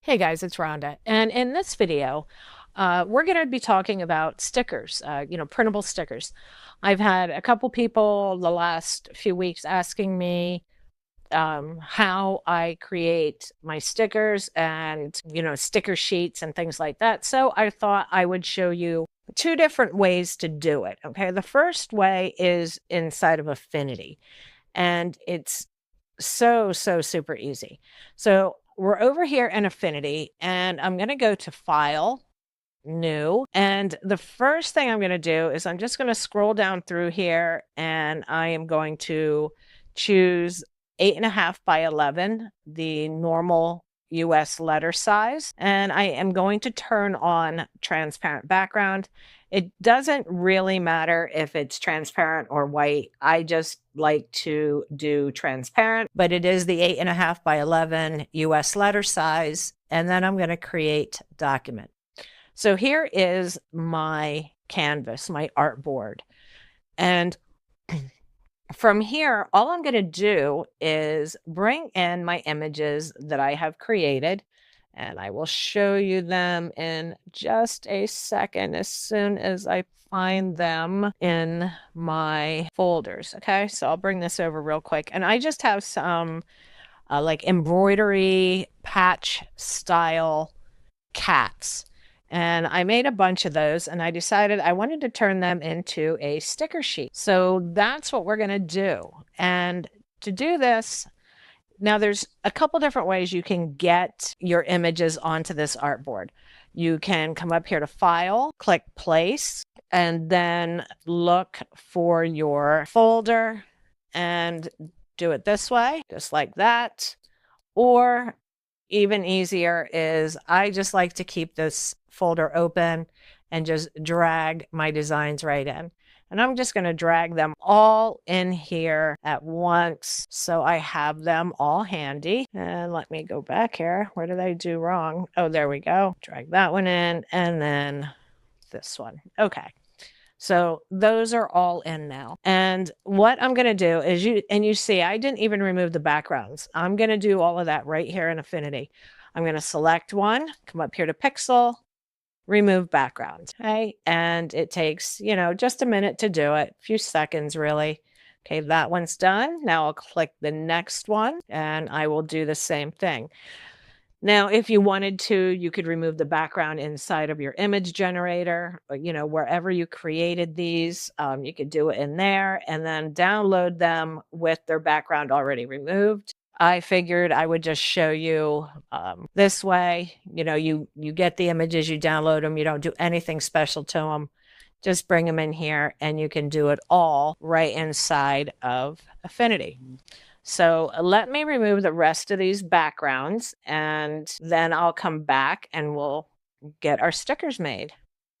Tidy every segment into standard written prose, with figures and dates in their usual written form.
Hey guys, it's Rhonda. And in this video, we're going to be talking about stickers, printable stickers. I've had a couple people the last few weeks asking me how I create my stickers and, sticker sheets and things like that. So I thought I would show you two different ways to do it. Okay. The first way is inside of Affinity, and it's so super easy. So we're over here in Affinity, and I'm going to go to File, New. And the first thing I'm going to do is I'm just going to scroll down through here, and I am going to choose 8.5 by 11, the normal US letter size. And I am going to turn on transparent background. It doesn't really matter if it's transparent or white. I just like to do transparent, but it is the 8.5 by 11 US letter size. And then I'm going to create document. So here is my canvas, my artboard. And from here, all I'm going to do is bring in my images that I have created, and I will show you them in just a second as soon as I find them in my folders. Okay, so I'll bring this over real quick. And I just have some like embroidery patch style cats. And I made a bunch of those, and I decided I wanted to turn them into a sticker sheet. So that's what we're going to do. And to do this, now there's a couple different ways you can get your images onto this artboard. You can come up here to File, click Place, and then look for your folder and do it this way, just like that. Or even easier is I just like to keep this folder open and just drag my designs right in. And I'm just going to drag them all in here at once so I have them all handy. And let me go back here. Where did I do wrong? Oh, there we go. Drag that one in, and then this one. Okay. So those are all in now. And what I'm going to do is you see, I didn't even remove the backgrounds. I'm going to do all of that right here in Affinity. I'm going to select one, come up here to Pixel, remove background. Okay. And it takes, just a minute to do it, a few seconds really. Okay. That one's done. Now I'll click the next one and I will do the same thing. Now, if you wanted to, you could remove the background inside of your image generator, or, wherever you created these, you could do it in there and then download them with their background already removed. I figured I would just show you this way. You get the images, you download them, you don't do anything special to them. Just bring them in here and you can do it all right inside of Affinity. So let me remove the rest of these backgrounds, and then I'll come back and we'll get our stickers made.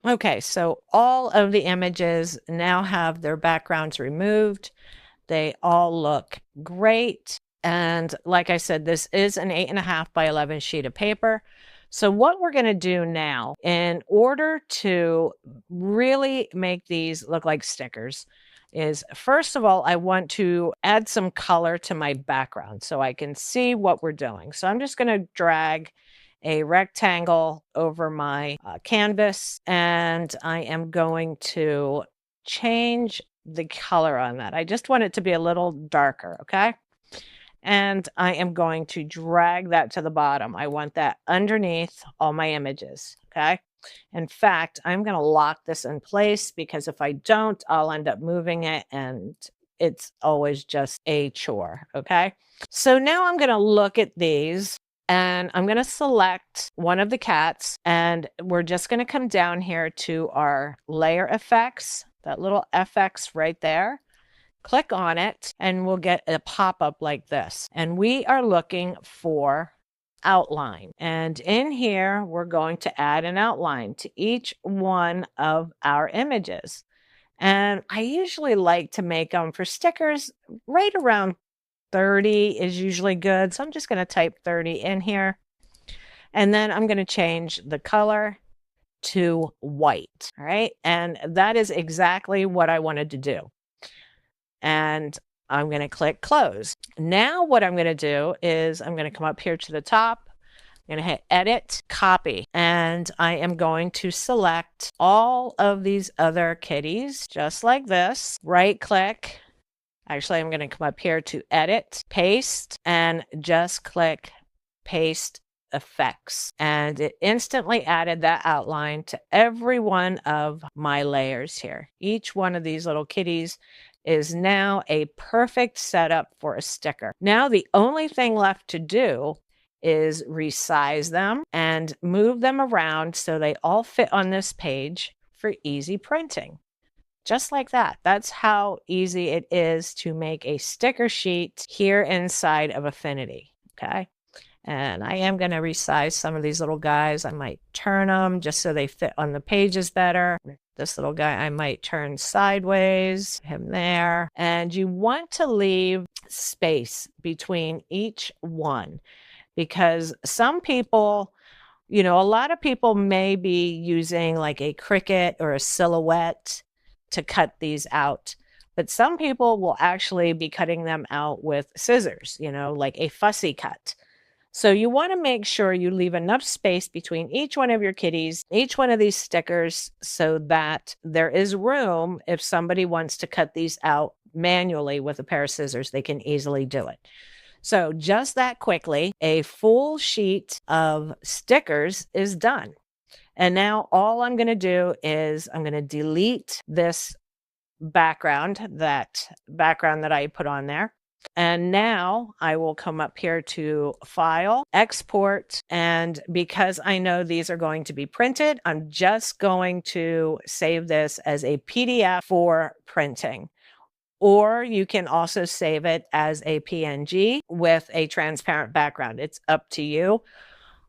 Okay, so all of the images now have their backgrounds removed. They all look great. And like I said, this is an 8.5 by 11 sheet of paper. So what we're going to do now, in order to really make these look like stickers, is first of all, I want to add some color to my background so I can see what we're doing. So I'm just going to drag a rectangle over my canvas, and I am going to change the color on that. I just want it to be a little darker, okay? And I am going to drag that to the bottom. I want that underneath all my images, okay? In fact, I'm going to lock this in place because if I don't, I'll end up moving it and it's always just a chore, okay? So now I'm going to look at these and I'm going to select one of the cats, and we're just going to come down here to our layer effects, that little FX right there. Click on it and we'll get a pop-up like this. And we are looking for outline. And in here, we're going to add an outline to each one of our images. And I usually like to make them for stickers right around 30 is usually good. So I'm just going to type 30 in here. And then I'm going to change the color to white. All right. And that is exactly what I wanted to do. And I'm going to click close. Now what I'm going to do is I'm going to come up here to the top. I'm going to hit edit, copy, and I am going to select all of these other kitties just like this. Right click. Actually, I'm going to come up here to edit, paste, and just click paste effects. And it instantly added that outline to every one of my layers here. Each one of these little kitties is now a perfect setup for a sticker. Now the only thing left to do is resize them and move them around so they all fit on this page for easy printing. Just like that. That's how easy it is to make a sticker sheet here inside of Affinity. Okay. And I am going to resize some of these little guys. I might turn them just so they fit on the pages better. This little guy, I might turn sideways, him there. And you want to leave space between each one because some people, a lot of people may be using like a Cricut or a Silhouette to cut these out. But some people will actually be cutting them out with scissors, like a fussy cut. So you want to make sure you leave enough space between each one of your kitties, each one of these stickers, so that there is room if somebody wants to cut these out manually with a pair of scissors, they can easily do it. So just that quickly, a full sheet of stickers is done. And now all I'm going to do is I'm going to delete this background that I put on there. And now I will come up here to File, Export, and because I know these are going to be printed, I'm just going to save this as a PDF for printing. Or you can also save it as a PNG with a transparent background. It's up to you.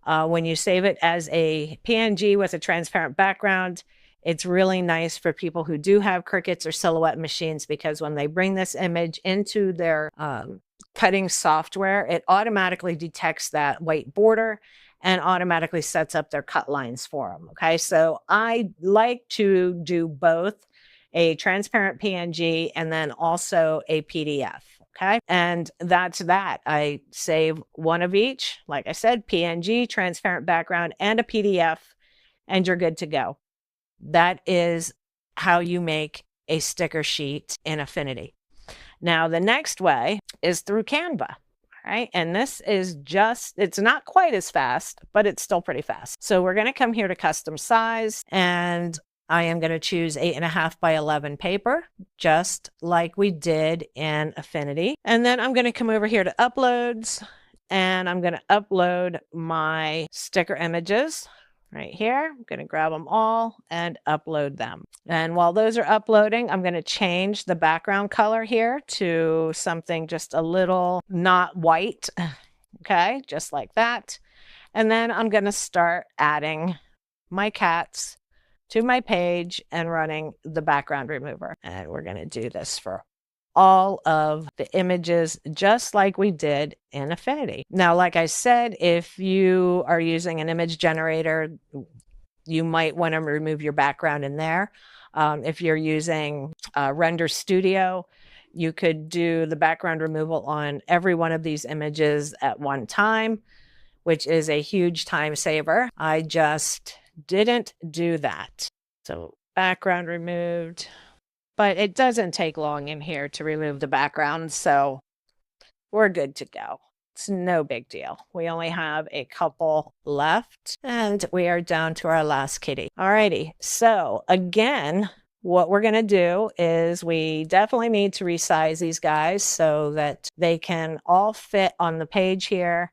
When you save it as a PNG with a transparent background, it's really nice for people who do have Cricuts or Silhouette machines because when they bring this image into their cutting software, it automatically detects that white border and automatically sets up their cut lines for them. Okay, so I like to do both a transparent PNG and then also a PDF. Okay. And that's that. I save one of each, like I said, PNG, transparent background, and a PDF, and you're good to go. That is how you make a sticker sheet in Affinity. Now, the next way is through Canva. Right. And this is it's not quite as fast, but it's still pretty fast. So we're going to come here to custom size and I am going to choose 8.5 by 11 paper, just like we did in Affinity. And then I'm going to come over here to uploads and I'm going to upload my sticker images right here. I'm going to grab them all and upload them. And while those are uploading, I'm going to change the background color here to something just a little not white. Okay, just like that. And then I'm going to start adding my cats to my page and running the background remover. And we're going to do this for all of the images just like we did in Affinity. Now, like I said, if you are using an image generator, you might want to remove your background in there. If you're using Render Studio, you could do the background removal on every one of these images at one time, which is a huge time saver. I just didn't do that. So background removed, but it doesn't take long in here to remove the background. So we're good to go. It's no big deal. We only have a couple left and we are down to our last kitty. Alrighty. So again, what we're going to do is we definitely need to resize these guys so that they can all fit on the page here.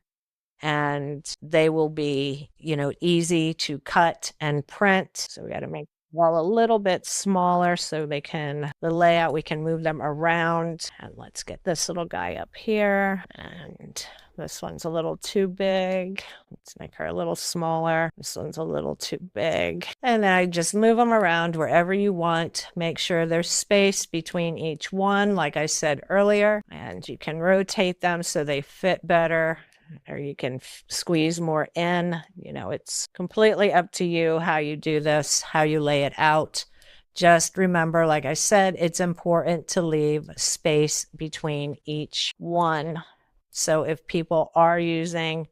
And they will be, easy to cut and print. So we got to make them all a little bit smaller so the layout, we can move them around. And let's get this little guy up here. And this one's a little too big. Let's make her a little smaller. This one's a little too big. And then I just move them around wherever you want. Make sure there's space between each one, like I said earlier. And you can rotate them so they fit better. Or you can squeeze more in. It's completely up to you how you do this, how you lay it out. Just remember, like I said, it's important to leave space between each one. So if people are using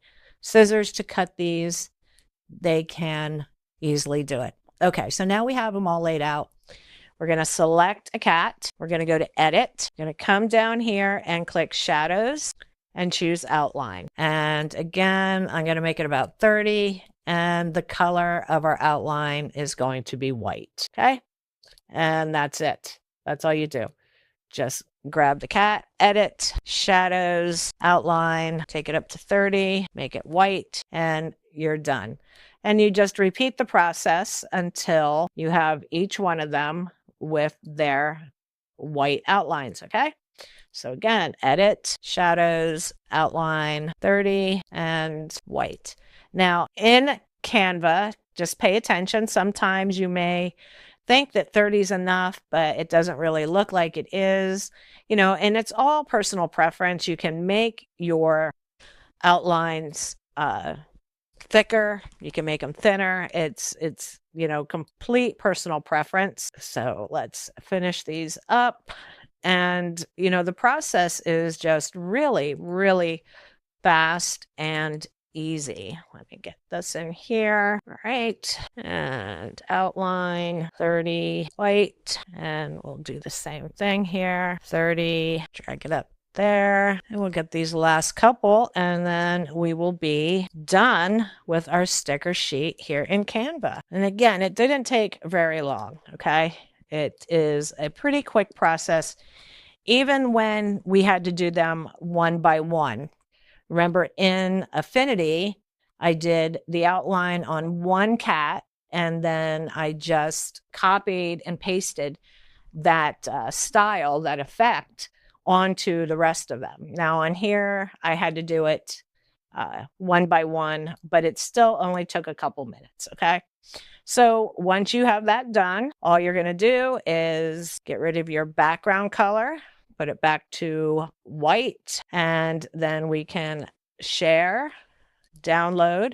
scissors to cut these, they can easily do it. Okay, so now we have them all laid out. We're going to select a cat. We're going to go to Edit. We're going to come down here and click Shadows and choose Outline. And again, I'm going to make it about 30, and the color of our outline is going to be white. Okay, and that's it. That's all you do. Just grab the cat, edit, shadows, outline, take it up to 30, make it white, and you're done. And you just repeat the process until you have each one of them with their white outlines, okay? So again, edit, shadows, outline, 30, and white. Now in Canva, just pay attention. Sometimes you may think that 30 is enough, but it doesn't really look like it is, and it's all personal preference. You can make your outlines thicker, you can make them thinner. It's complete personal preference. So let's finish these up. And the process is just really, really fast and easy. Let me get this in here. All right. And outline 30 white. And we'll do the same thing here. 30, drag it up there. And we'll get these last couple, and then we will be done with our sticker sheet here in Canva. And again, it didn't take very long, okay? It is a pretty quick process, even when we had to do them one by one. Remember, in Affinity, I did the outline on one cat, and then I just copied and pasted that style, that effect, onto the rest of them. Now on here, I had to do it one by one, but it still only took a couple minutes, okay? So once you have that done, all you're going to do is get rid of your background color, put it back to white, and then we can share, download.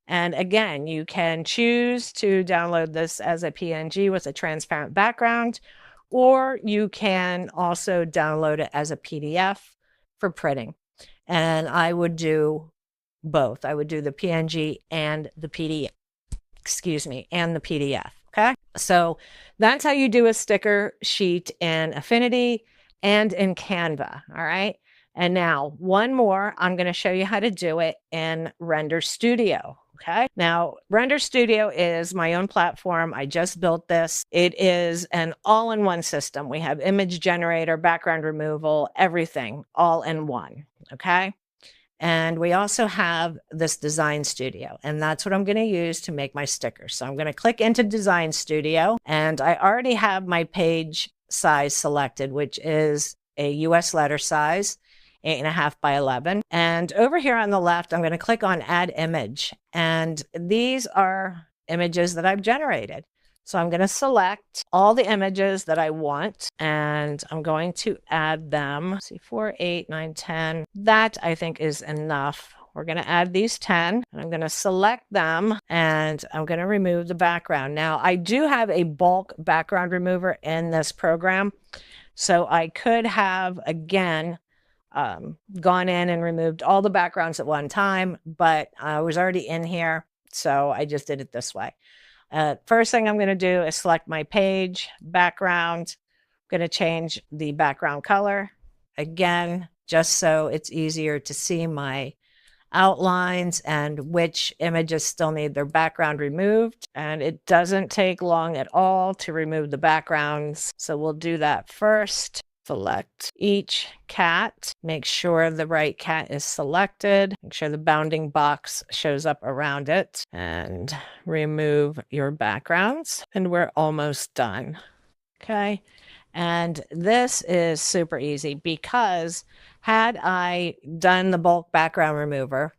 And again, you can choose to download this as a PNG with a transparent background, or you can also download it as a PDF for printing. And I would do both. I would do the PNG and the PDF, and the PDF. Okay. So that's how you do a sticker sheet in Affinity and in Canva. All right. And now one more, I'm going to show you how to do it in Render Studio. Okay. Now, Render Studio is my own platform. I just built this. It is an all-in-one system. We have image generator, background removal, everything all in one. Okay. And we also have this Design Studio, and that's what I'm going to use to make my stickers. So I'm going to click into Design Studio, and I already have my page size selected, which is a US letter size, 8.5 by 11. And over here on the left, I'm going to click on Add Image. And these are images that I've generated. So I'm going to select all the images that I want, and I'm going to add them. Let's see, 4, 8, 9, 10. That I think is enough. We're going to add these 10, and I'm going to select them, and I'm going to remove the background. Now, I do have a bulk background remover in this program, so I could have, again, gone in and removed all the backgrounds at one time, but I was already in here, so I just did it this way. First thing I'm going to do is select my page background. I'm going to change the background color again, just so it's easier to see my outlines and which images still need their background removed. And it doesn't take long at all to remove the backgrounds. So we'll do that first. Select each cat, make sure the right cat is selected, make sure the bounding box shows up around it, and remove your backgrounds. And we're almost done. Okay. And this is super easy because had I done the bulk background remover,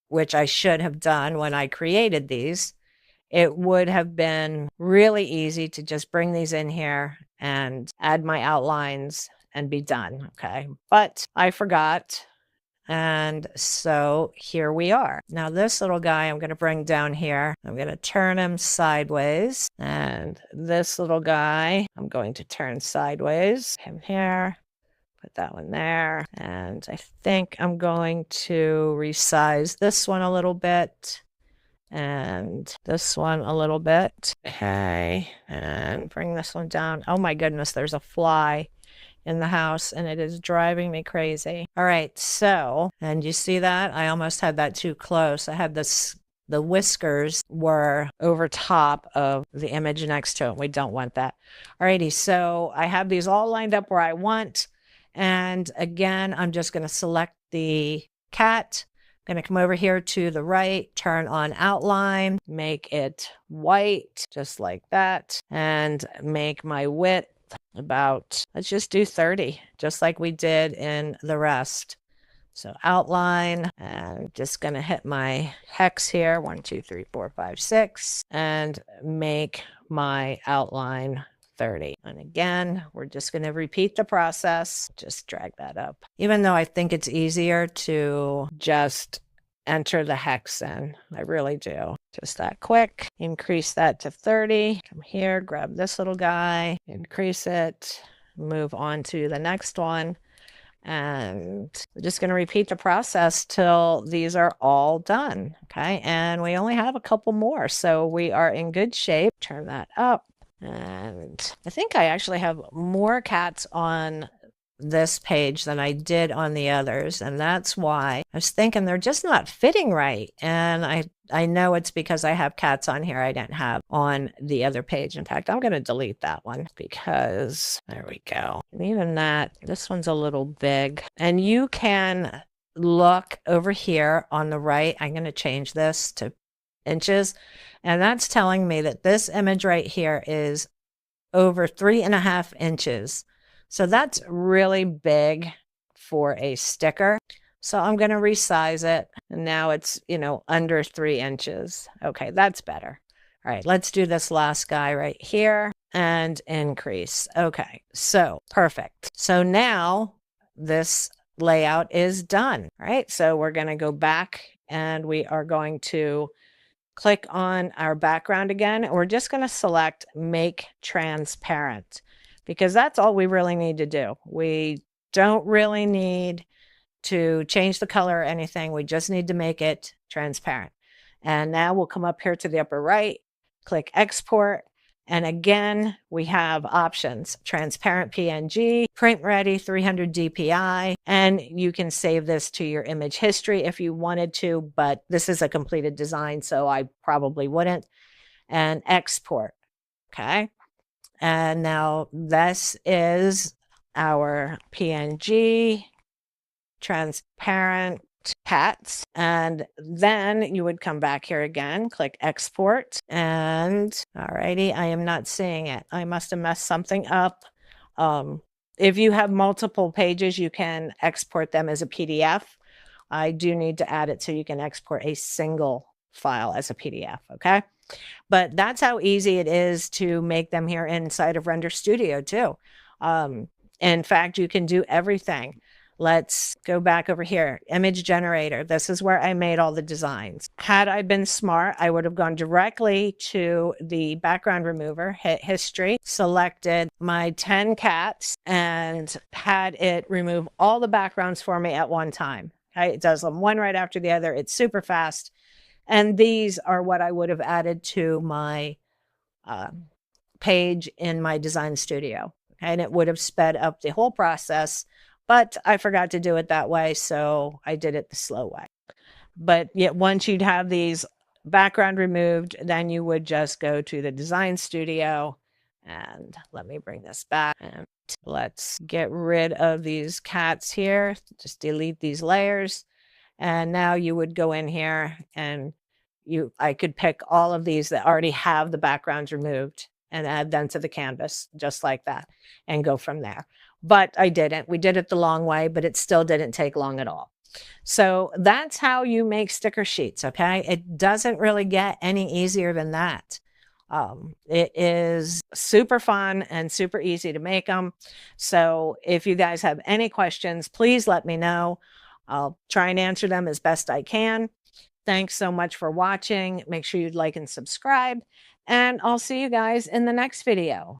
which I should have done when I created these, it would have been really easy to just bring these in here and add my outlines and be done. Okay. But I forgot. And so here we are. Now this little guy I'm going to bring down here. I'm going to turn him sideways. And this little guy I'm going to turn sideways. Him here. Put that one there. And I think I'm going to resize this one a little bit and this one a little bit. Okay, and bring this one down. Oh my goodness, there's a fly in the house and it is driving me crazy. All right, so, and you see that? I almost had that too close. I had this, the whiskers were over top of the image next to it. We don't want that. Alrighty, so I have these all lined up where I want. And again, I'm just going to select the cat. I'm going to come over here to the right, turn on outline, make it white, just like that, and make my width about, let's just do 30, just like we did in the rest. So outline, and I'm just going to hit my hex here, 1, 2, 3, 4, 5, 6, and make my outline 30. And again, we're just going to repeat the process. Just drag that up. Even though I think it's easier to just enter the hex in. I really do. Just that quick. Increase that to 30. Come here, grab this little guy, increase it, move on to the next one. And we're just going to repeat the process till these are all done. Okay. And we only have a couple more. So we are in good shape. Turn that up. And I think I actually have more cats on this page than I did on the others. And that's why I was thinking they're just not fitting right. And I know it's because I have cats on here I didn't have on the other page. In fact, I'm going to delete that one because there we go. And even that, this one's a little big. And you can look over here on the right. I'm going to change this to inches. And that's telling me that this image right here is over 3.5 inches. So that's really big for a sticker. So I'm going to resize it. And now it's, under 3 inches. Okay, that's better. All right, let's do this last guy right here and increase. Okay, so perfect. So now this layout is done. All right, so we're going to go back and we are going to click on our background again. And we're just going to select Make Transparent because that's all we really need to do. We don't really need to change the color or anything. We just need to make it transparent. And now we'll come up here to the upper right, click Export. And again, we have options, transparent PNG, print ready, 300 DPI, and you can save this to your image history if you wanted to, but this is a completed design, so I probably wouldn't. And export, okay? And now this is our PNG, transparent cats. And then you would come back here again, click export, and alrighty, I am not seeing it. I must have messed something up. If you have multiple pages, you can export them as a PDF. I do need to add it so you can export a single file as a PDF, okay? But that's how easy it is to make them here inside of Render Studio too. In fact, you can do everything. Let's go back over here. Image generator. This is where I made all the designs. Had I been smart, I would have gone directly to the background remover, hit history, selected my 10 cats, and had it remove all the backgrounds for me at one time. Okay? It does them one right after the other. It's super fast. And these are what I would have added to my page in my design studio. Okay? And it would have sped up the whole process. But I forgot to do it that way, so I did it the slow way. But yet once you'd have these background removed, then you would just go to the design studio. And let me bring this back. And let's get rid of these cats here. Just delete these layers. And now you would go in here and I could pick all of these that already have the backgrounds removed and add them to the canvas just like that and go from there. But I didn't. We did it the long way, but it still didn't take long at all. So that's how you make sticker sheets, okay? It doesn't really get any easier than that. It is super fun and super easy to make them. So if you guys have any questions, please let me know. I'll try and answer them as best I can. Thanks so much for watching. Make sure you like and subscribe, and I'll see you guys in the next video.